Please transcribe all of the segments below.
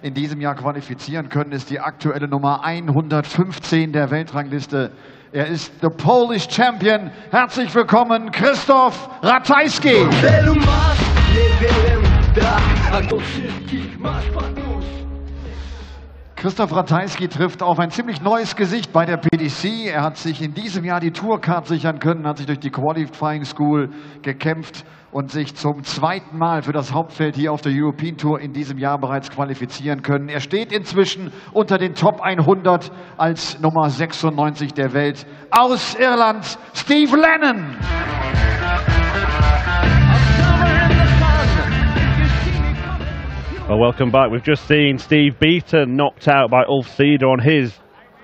in diesem Jahr qualifizieren können, ist die aktuelle Nummer 115 der Weltrangliste. Er ist the Polish Champion. Herzlich willkommen, Christoph Ratajski. Christoph Ratajski trifft auf ein ziemlich neues Gesicht bei der PDC. Er hat sich in diesem Jahr die Tourcard sichern können, hat sich durch die Qualifying School gekämpft und sich zum zweiten Mal für das Hauptfeld hier auf der European Tour in diesem Jahr bereits qualifizieren können. Er steht inzwischen unter den Top 100 als Nummer 96 der Welt. Aus Irland, Steve Lennon. Well, welcome back. We've just seen Steve Beaton knocked out by Ulf Ceder on his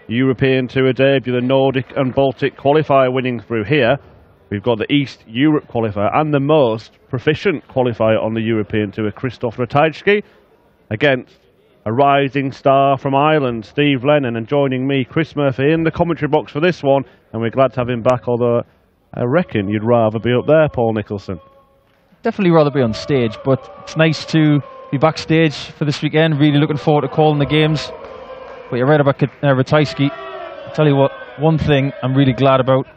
European Tour debut, the Nordic and Baltic qualifier winning through here. We've got the East Europe qualifier and the most proficient qualifier on the European Tour, Christoph Ratajski, against a rising star from Ireland, Steve Lennon, and joining me, Chris Murphy, in the commentary box for this one, and we're glad to have him back, although I reckon you'd rather be up there, Paul Nicholson. Definitely rather be on stage, but it's nice to be backstage for this weekend. Really looking forward to calling the games. But you're right about Ratajski. I'll tell you what, one thing I'm really glad about.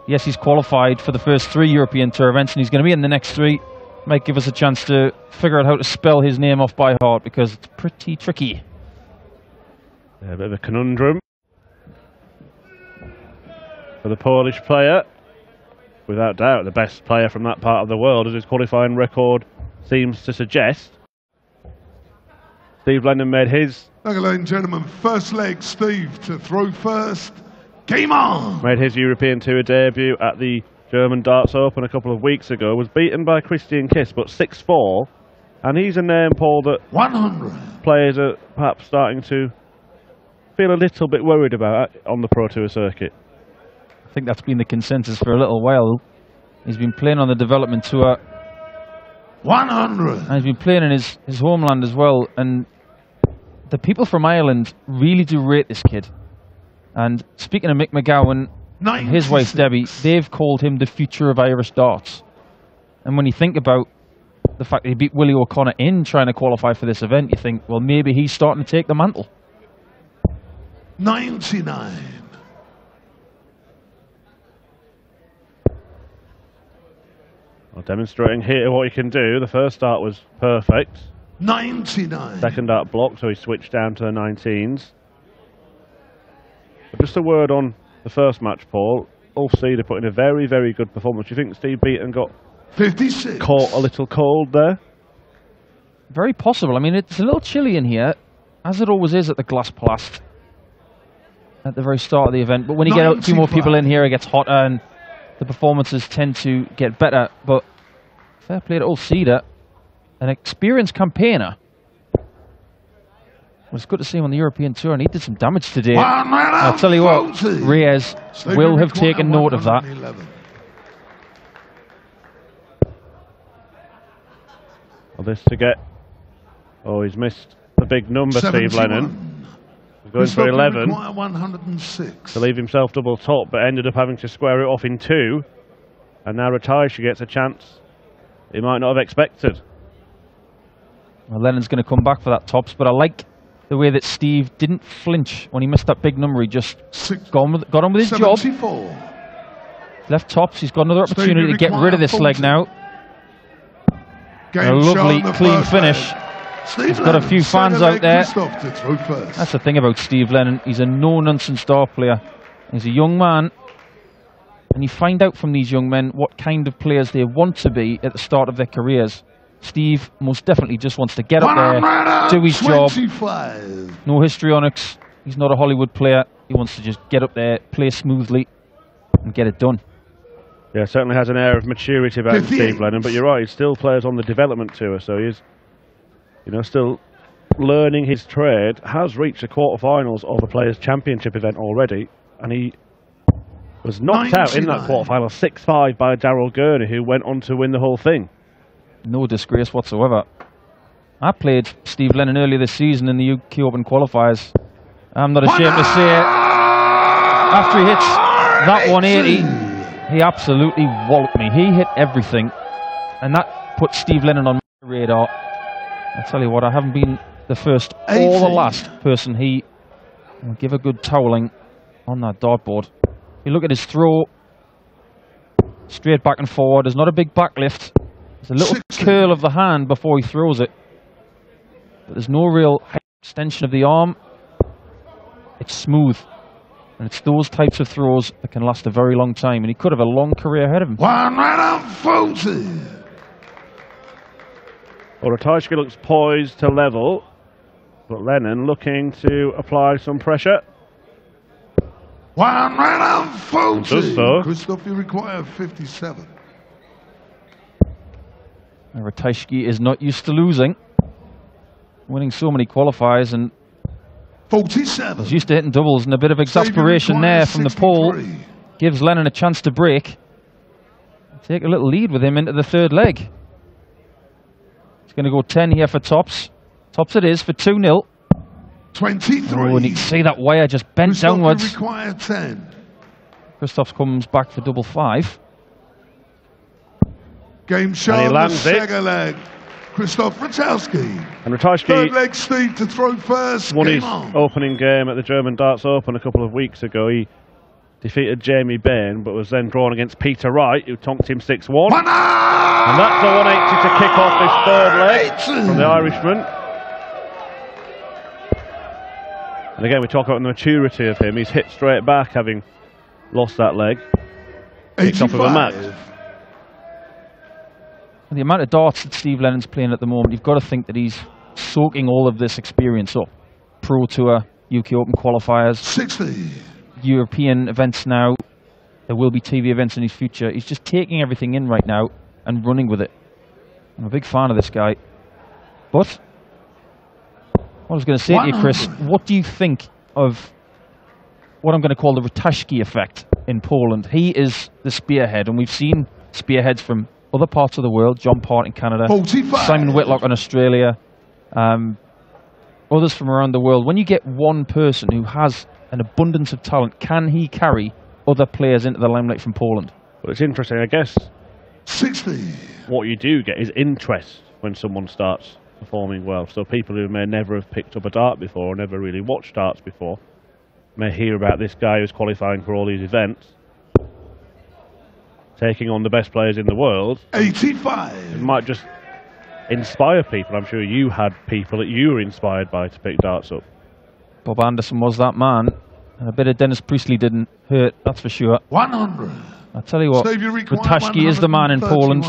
Yes, he's qualified for the first 3 European Tour events, and he's going to be in the next 3. Might give us a chance to figure out how to spell his name off by heart, because it's pretty tricky. Yeah, a bit of a conundrum for the Polish player. Without doubt, the best player from that part of the world, as his qualifying record seems to suggest. Steve Lennon made his... Okay, ladies and gentlemen, first leg, Steve to throw first. Game on! Made his European Tour debut at the German Darts Open a couple of weeks ago. Was beaten by Christian Kiss, but 6-4. And he's a name, Paul, that 100 players are perhaps starting to feel a little bit worried about on the Pro Tour circuit. I think that's been the consensus for a little while. He's been playing on the development tour. 100! And he's been playing in his homeland as well. And the people from Ireland really do rate this kid. And speaking of Mick McGowan and his wife Debbie, they've called him the future of Irish darts. And when you think about the fact that he beat Willie O'Connor in trying to qualify for this event, you think, well, maybe he's starting to take the mantle. 99. Well, demonstrating here what he can do. The first start was perfect. 99. Second dart blocked, so he switched down to the 19s. But just a word on the first match, Paul. Ulf Ceder put in a very, very good performance. Do you think Steve Beaton got 56. Caught a little cold there? Very possible. I mean, it's a little chilly in here, as it always is at the Glass Plast at the very start of the event. But when you get a few more people in here, it gets hotter and the performances tend to get better. But fair play to Ulf Ceder, an experienced campaigner. Well, it's good to see him on the European Tour, and he did some damage today. I'll tell you what, Reyes will have taken note of that. Well, this to get... Oh, he's missed the big number, 71. Steve Lennon. He's going for 11 106. to leave himself double top, but ended up having to square it off in 2. And now Ratajski gets a chance he might not have expected. Well, Lennon's going to come back for that tops, but I like the way that Steve didn't flinch when he missed that big number. He just got on with his 74. job. Left tops. He's got another opportunity to get rid of this leg now. A lovely clean finish. He's got a few fans out there. That's the thing about Steve Lennon. He's a no-nonsense dart player. He's a young man. And you find out from these young men what kind of players they want to be at the start of their careers. Steve most definitely just wants to get up there, do his job. No histrionics. He's not a Hollywood player. He wants to just get up there, play smoothly, and get it done. Yeah, certainly has an air of maturity about him, Steve Lennon, but you're right, he still plays on the development tour, so he's, you know, still learning his trade, has reached the quarterfinals of the Players' Championship event already, and he was knocked out in that quarterfinal 6-5 by Daryl Gurney, who went on to win the whole thing. No disgrace whatsoever. I played Steve Lennon earlier this season in the UK Open qualifiers. I'm not ashamed to say it. After he hits that 180, he absolutely walloped me. He hit everything, and that put Steve Lennon on my radar. I tell you what, I haven't been the first or the last person he will give a good toweling on that dartboard. You look at his throw, straight back and forward. There's not a big back lift. There's a little curl of the hand before he throws it. But there's no real extension of the arm. It's smooth. And it's those types of throws that can last a very long time. And he could have a long career ahead of him. 140. Well, Ratajski looks poised to level, but Lennon looking to apply some pressure. 140. Does so. Christoph, you require 57. And Ratajski is not used to losing. Winning so many qualifiers, and 47. he's used to hitting doubles, and a bit of exasperation there from the pole gives Lennon a chance to break. Take a little lead with him into the third leg. He's going to go 10 here for tops. Tops it is for 2-0. 23. Oh, and you can see that wire just bent downwards. Require 10. Christoph comes back for double 5. Game shot. And he lands second leg. Christoph Ratajski. And Ratajski, Third leg, Steve to throw first. won his opening game at the German Darts Open a couple of weeks ago. He defeated Jamie Bain, but was then drawn against Peter Wright, who tonked him 6-1. And that's a 180 to kick off this third leg from the Irishman. And again, we talk about the maturity of him. He's hit straight back, having lost that leg. Kicks off with a match. And the amount of darts that Steve Lennon's playing at the moment, you've got to think that he's soaking all of this experience up. Pro Tour, UK Open qualifiers, 60. European events now. There will be TV events in his future. He's just taking everything in right now and running with it. I'm a big fan of this guy. But what I was going to say to you, Chris, what do you think of what I'm going to call the Ratajski effect in Poland? He is the spearhead, and we've seen spearheads from other parts of the world. John Part in Canada, 45. Simon Whitlock in Australia, others from around the world. When you get one person who has an abundance of talent, can he carry other players into the limelight from Poland? Well, it's interesting, I guess. 60. What you do get is interest when someone starts performing well. So people who may never have picked up a dart before or never really watched darts before may hear about this guy who's qualifying for all these events, taking on the best players in the world. 85. It might just inspire people. I'm sure you had people that you were inspired by to pick darts up. Bob Anderson was that man, and a bit of Dennis Priestley didn't hurt, that's for sure. 100. I tell you what, Ratajski is the man in Poland.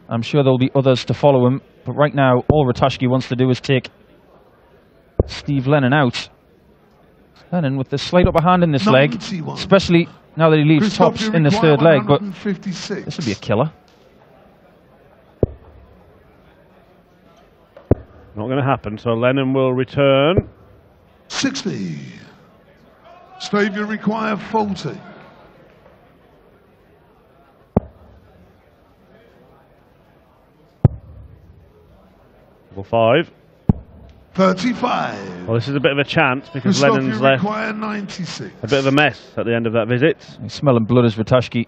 I'm sure there'll be others to follow him, but right now, all Ratajski wants to do is take Steve Lennon out. Lennon with the slight upper hand in this leg, especially now that he leaves tops in this third leg, but this would be a killer. Not going to happen, so Lennon will return. 60. Steve, you require 40. Level 5. 35. Well, this is a bit of a chance because Lennon's left 96. a bit of a mess at the end of that visit. He's smelling blood as Ratajski.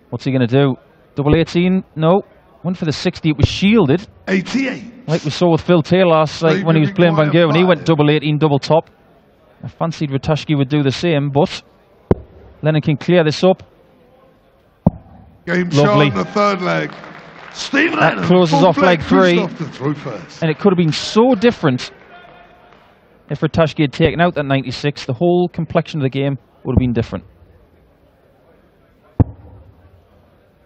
What's he going to do? Double 18? No. Went for the 60. It was shielded. 88. Like we saw with Phil Taylor last night when he was playing Van Gogh, when he went double 18, double top. I fancied Ratajski would do the same, but Lennon can clear this up. Game Lovely. shot in the third leg. Steve That Lennon, closes off leg 3. First. And it could have been so different if Ratajski had taken out that 96. The whole complexion of the game would have been different.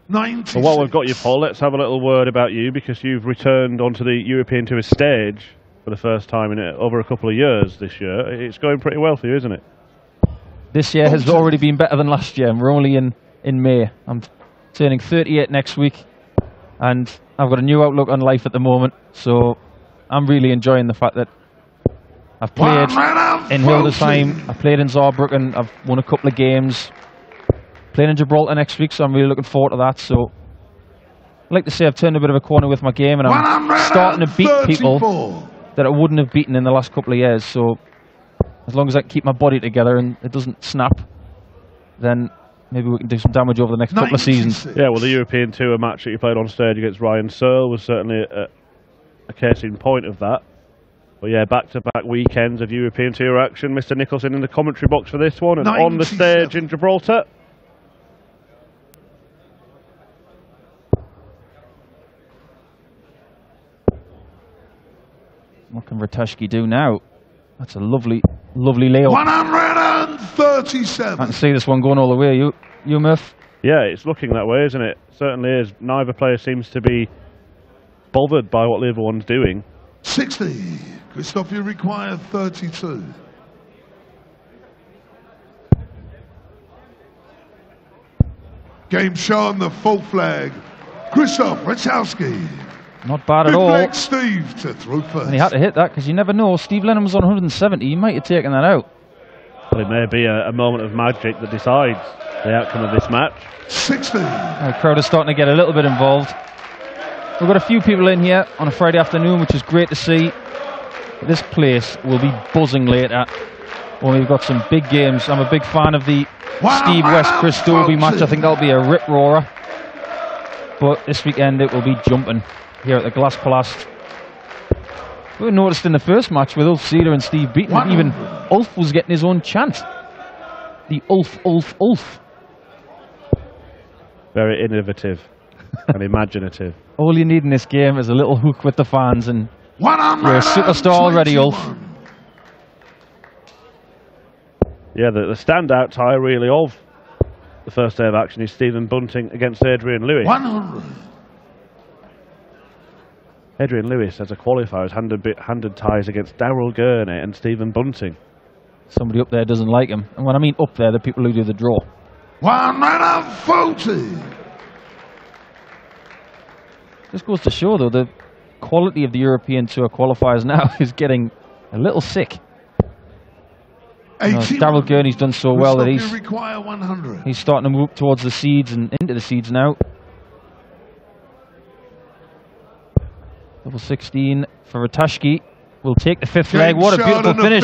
96. Well, while we've got you, Paul, let's have a little word about you because you've returned onto the European Tour stage for the first time in over a couple of years this year. It's going pretty well for you, isn't it? This year has already been better than last year, and we're only in May. I'm turning 38 next week, and I've got a new outlook on life at the moment, so I'm really enjoying the fact that I've played in Hildesheim, I've played in Saarbrücken, I've won a couple of games, playing in Gibraltar next week, so I'm really looking forward to that. So I'd like to say I've turned a bit of a corner with my game, and I'm starting to beat people that I wouldn't have beaten in the last couple of years. So as long as I can keep my body together and it doesn't snap, then maybe we can do some damage over the next couple of seasons. Yeah, well, the European Tour match that you played on stage against Ryan Searle was certainly a case in point of that. But yeah, back-to-back weekends of European Tour action. Mr. Nicholson in the commentary box for this one, and on the stage in Gibraltar. What can Ratajski do now? That's a lovely, lovely layup. 137. I can see this one going all the way. You Murph? Yeah, it's looking that way, isn't it? Certainly is. Neither player seems to be bothered by what the other one's doing. 60. Christophe, you require 32. Game shown, the full flag. Christophe Ratajski. Not bad at all. Big leg Steve to throw first. And he had to hit that because you never know. Steve Lennon was on 170. He might have taken that out. Well, it may be a moment of magic that decides the outcome of this match. 60. The crowd is starting to get a little bit involved. We've got a few people in here on a Friday afternoon, which is great to see. This place will be buzzing later when we've got some big games. I'm a big fan of the Steve West-Chris Dobie match. I think that'll be a rip-roarer. But this weekend it will be jumping here at the Glass Palace. We noticed in the first match with Ulf Cedar and Steve Beaton that even Ulf was getting his own chant. The Ulf, Ulf, Ulf. Very innovative and imaginative. All you need in this game is a little hook with the fans, and you're a superstar already, Ulf. Yeah, the standout tie really of the first day of action is Stephen Bunting against Adrian Lewis. 100. Adrian Lewis, as a qualifier, has handed ties against Darrell Gurney and Stephen Bunting. Somebody up there doesn't like him. And when I mean up there, the people who do the draw. 140. This goes to show, though, the quality of the European Tour qualifiers now is getting a little sick. Darrell Gurney's done so well that he's starting to move towards the seeds and into the seeds now. Double 16 for Ratajski. Will take the fifth leg. What a beautiful finish.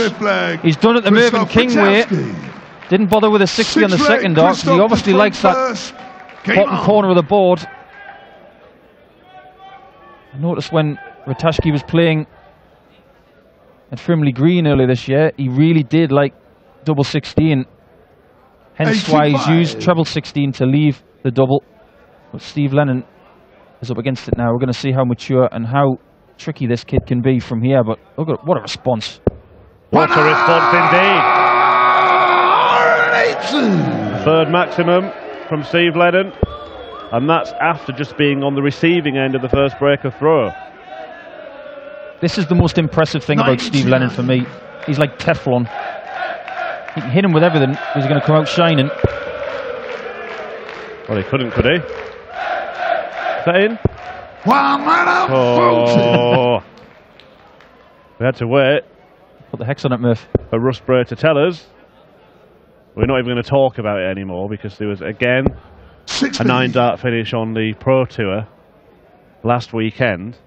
He's done it the Mervyn King way. Didn't bother with a 60 on the second dart. He obviously likes that bottom corner of the board. I noticed when Ratajski was playing at Frimley Green earlier this year, he really did like double 16. Hence why he's used treble 16 to leave the double. But Steve Lennon is up against it now. We're going to see how mature and how tricky this kid can be from here. But look at what a response. What a response indeed. Third maximum from Steve Lennon. And that's after just being on the receiving end of the first break of throw. This is the most impressive thing about Steve Lennon for me. He's like Teflon. He can hit him with everything. He's going to come out shining. Well, he couldn't, could he? Is that in? Oh. We had to wait. Put the hex on it, Murph. For Russ Bray to tell us. We're not even going to talk about it anymore because there was, again, a 9-dart finish on the Pro Tour last weekend.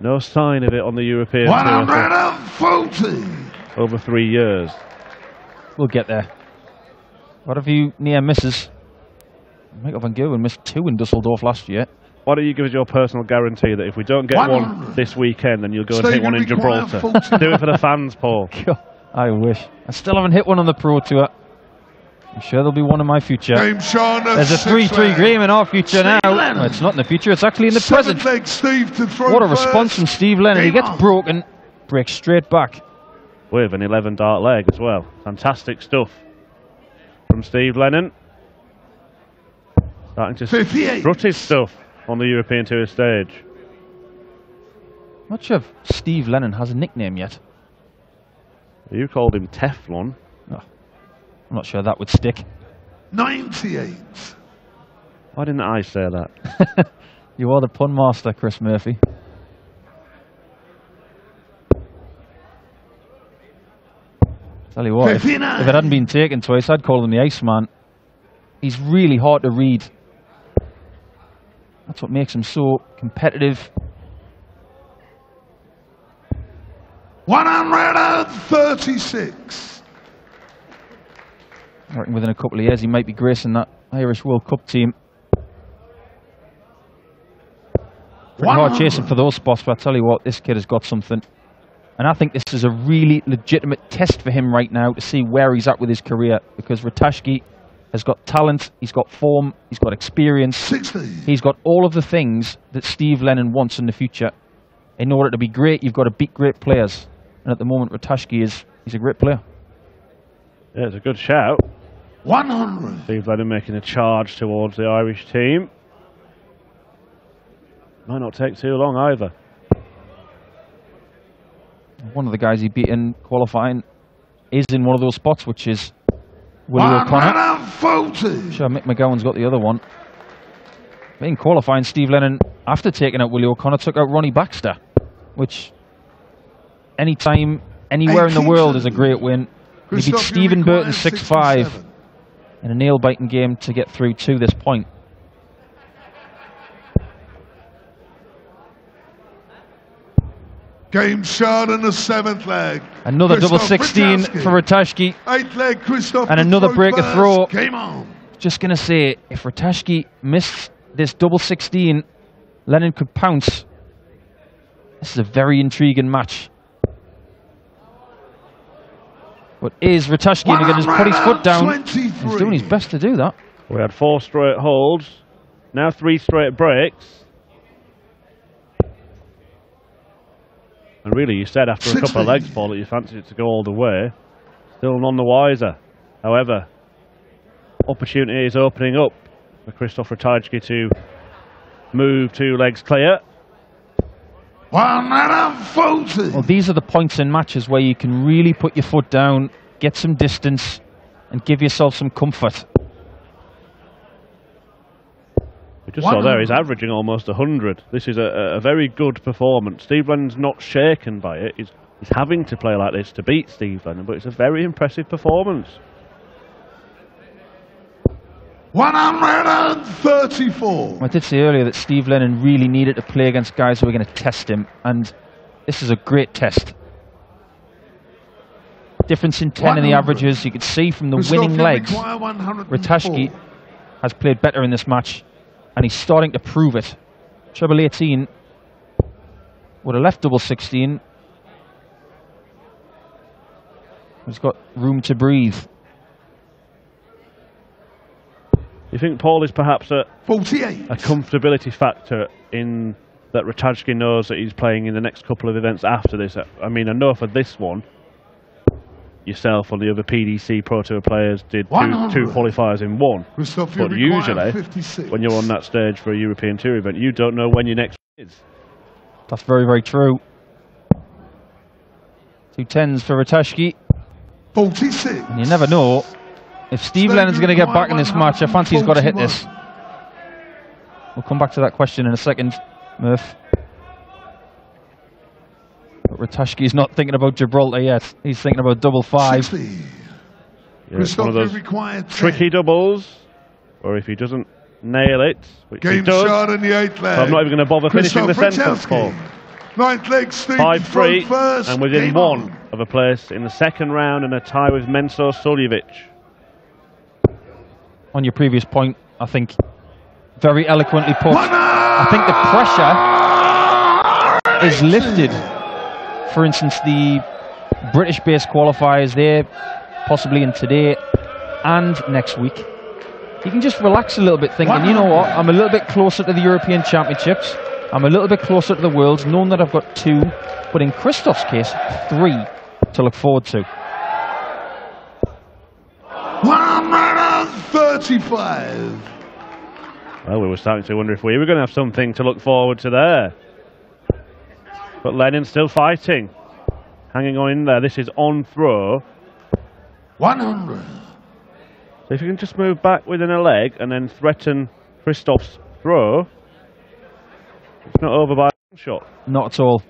No sign of it on the European Tour over 3 years. We'll get there. What have you near misses? Michael van Gerwen missed 2 in Dusseldorf last year. Why don't you give us your personal guarantee that if we don't get one this weekend, then you'll go and hit one in Gibraltar? Do it for the fans, Paul. I wish. I still haven't hit one on the Pro Tour. I'm sure there'll be one in my future. There's a 3-3 game in our future now. No, it's not in the future, it's actually in the present. What a response from Steve Lennon. He gets broken, breaks straight back. With an 11-dart leg as well. Fantastic stuff from Steve Lennon. Starting to strut his stuff on the European Tour stage. I'm not sure if Steve Lennon has a nickname yet. You called him Teflon. Oh, I'm not sure that would stick. 98. Why didn't I say that? You are the pun master, Chris Murphy. Tell you what, if it hadn't been taken twice, I'd call him the Iceman. He's really hard to read. That's what makes him so competitive. 136. I reckon within a couple of years he might be gracing that Irish World Cup team. Pretty hard chasing for those spots, but I tell you what, this kid has got something. And I think this is a really legitimate test for him right now to see where he's at with his career, because Ratajski has got talent, he's got form, he's got experience. 60. He's got all of the things that Steve Lennon wants in the future. In order to be great, you've got to beat great players. And at the moment, Ratajski he's a great player. Yeah, it's a good shout. 100. Steve Lennon making a charge towards the Irish team. Might not take too long either. One of the guys he beat in qualifying is in one of those spots, which is Willie O'Connor. Sure, Mick McGowan's got the other one. But in qualifying, Steve Lennon, after taking out Willie O'Connor, took out Ronnie Baxter, which anytime, anywhere in the world is a great win. He beat Stephen Burton 6-5 in a nail-biting game to get through to this point. Game shot in the 7th leg. Another double 16 for Ratajski. 8th leg, Christoph. And another breaker throw. Game on. Just going to say, if Ratajski missed this double 16, Lennon could pounce. This is a very intriguing match. But is Ratajski going to just put his foot down? He's doing his best to do that. We had 4 straight holds, now 3 straight breaks. And really, you said after a couple of legs, Paul, that you fancied it to go all the way. Still none the wiser. However, opportunity is opening up for Christoph Ratajski to move 2 legs clear. 140. Well, these are the points in matches where you can really put your foot down, get some distance, and give yourself some comfort. We just saw there, he's averaging almost 100. This is a very good performance. Steve Lennon's not shaken by it. He's having to play like this to beat Steve Lennon, but it's a very impressive performance. 134. I did say earlier that Steve Lennon really needed to play against guys who were going to test him, and this is a great test. Difference in 10 in the averages. You could see from the winning legs, Ratajski has played better in this match, and he's starting to prove it. Treble 18 would have left double 16. He's got room to breathe. You think Paul is perhaps a 48. comfortability factor in that Ratajski knows that he's playing in the next couple of events after this? I mean, I know for this one, yourself and the other PDC Pro Tour players did two qualifiers in one. But usually, when you're on that stage for a European Tour event, you don't know when your next is. That's very, very true. 2 10s for Ratajski. 46. And you never know. If Steve Lennon's going to get back in this match, I fancy he's got to hit this. We'll come back to that question in a second, Murph. But Ratajski's not thinking about Gibraltar yet. He's thinking about double 5. Yeah, it's one of those tricky doubles, or if he doesn't nail it, which he does, shot in the 8th leg. So I'm not even going to bother finishing the sentence, Paul. 9th leg, Steve 5-3, and within 1 of a place in the 2nd round and a tie with Menso Suljevic. On your previous point, I think very eloquently put. I think the pressure is lifted. For instance, the British-based qualifiers there, possibly in today and next week. You can just relax a little bit thinking, you know what, I'm a little bit closer to the European Championships. I'm a little bit closer to the Worlds, knowing that I've got 2, but in Christoph's case, 3 to look forward to. 135. Well, we were starting to wonder if we were going to have something to look forward to there. But Lennon's still fighting. Hanging on in there. This is on throw. 100. So if you can just move back within a leg and then threaten Christoph's throw, it's not over by a shot. Not at all.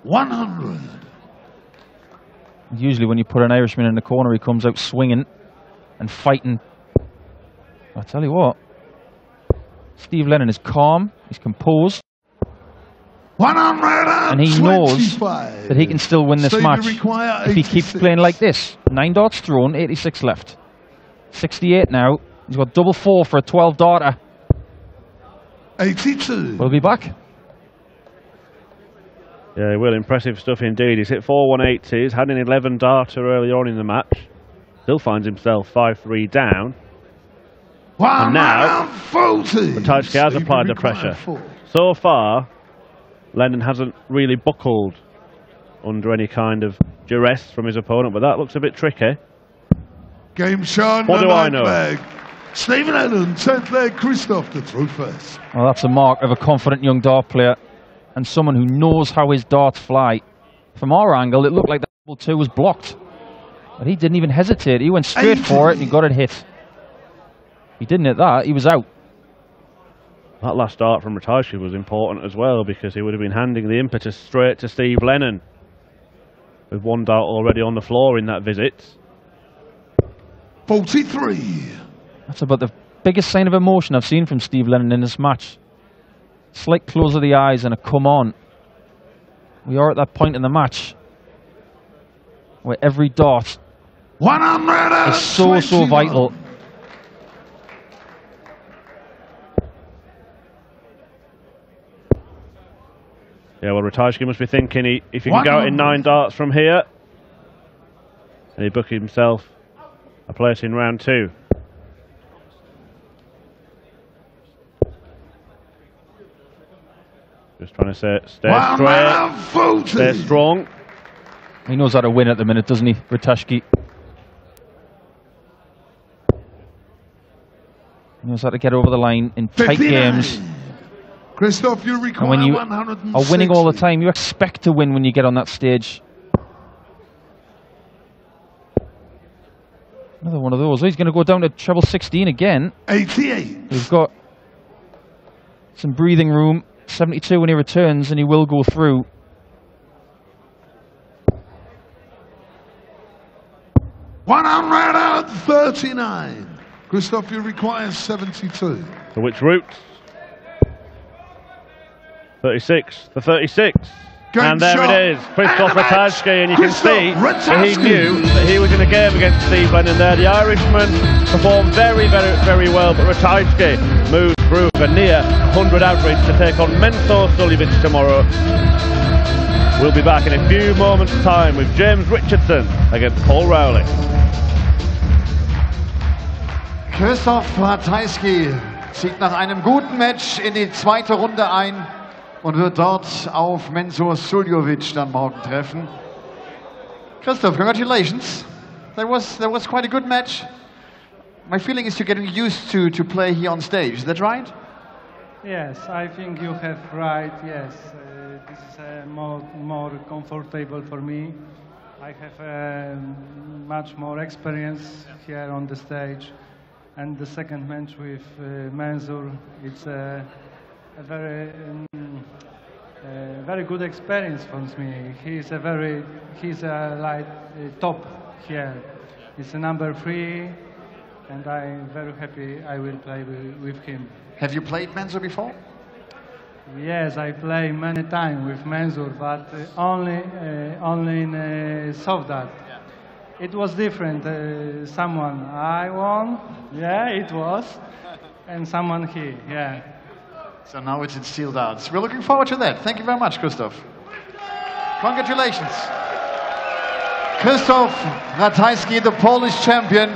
100. Usually when you put an Irishman in the corner, he comes out swinging and fighting. I tell you what, Steve Lennon is calm, he's composed, and he knows that he can still win this match if he keeps playing like this. 9 darts thrown, 86 left. 68 now. He's got double 4 for a 12 darter. 82. We'll be back. Yeah, well, impressive stuff indeed. He's hit 4 180s, had an 11 darter earlier on in the match. Still finds himself 5-3 down. And now, Ratajski has applied the pressure. So far, Lennon hasn't really buckled under any kind of duress from his opponent, but that looks a bit tricky. Game shown. What do I know? Leg. Stephen Lennon, 10th leg, Christoph to throw first. Well, that's a mark of a confident young dart player and someone who knows how his darts fly. From our angle, it looked like the double two was blocked. But he didn't even hesitate. He went straight for it and he got it hit. He didn't hit that, he was out. That last dart from Ratajski was important as well, because he would have been handing the impetus straight to Steve Lennon, with one dart already on the floor in that visit. 43. That's about the biggest sign of emotion I've seen from Steve Lennon in this match. Slight close of the eyes and a come on. We are at that point in the match where every dart is so vital. Yeah, well, Ratajski must be thinking if he can go out in 9 darts from here, and he book himself a place in round 2. Just trying to stay straight, stay strong. He knows how to win at the minute, doesn't he, Ratajski? He knows how to get over the line in tight games. Christoph, you require and when you 160. are winning all the time, you expect to win when you get on that stage. Another one of those. Oh, he's going to go down to treble 16 again. 88. We've got some breathing room. 72 when he returns, and he will go through. $139. Christoph, you require 72. For which route? 36. The 36. And there it is, Christoph Ratajski, and you can see that he knew that he was in a game against Steve Lennon there. The Irishman performed very, very, very well, but Ratajski moved through a near 100 average to take on Mensur Suljovic tomorrow. We'll be back in a few moments' time with James Richardson against Paul Rowley. Christoph Ratajski zieht nach einem guten Match in die zweite Runde ein und wird dort auf Mensur Suljovic dann morgen treffen. Christoph, congratulations. That was quite a good match. My feeling is you're getting used to play here on stage. Is that right? Yes, I think you have right. Yes, this is more comfortable for me. I have much more experience here on the stage, and the second match with Mensur, it's a very good experience for me. He's like top here. He's a number 3, and I'm very happy I will play with him. Have you played Mensur before? Yes, I play many times with Mensur, but only in soft dart. Yeah. It was different. Someone I won, yeah, it was, and someone he, yeah. So now it's in steel darts. We're looking forward to that. Thank you very much, Christoph. Congratulations. Christoph Ratajski, the Polish champion.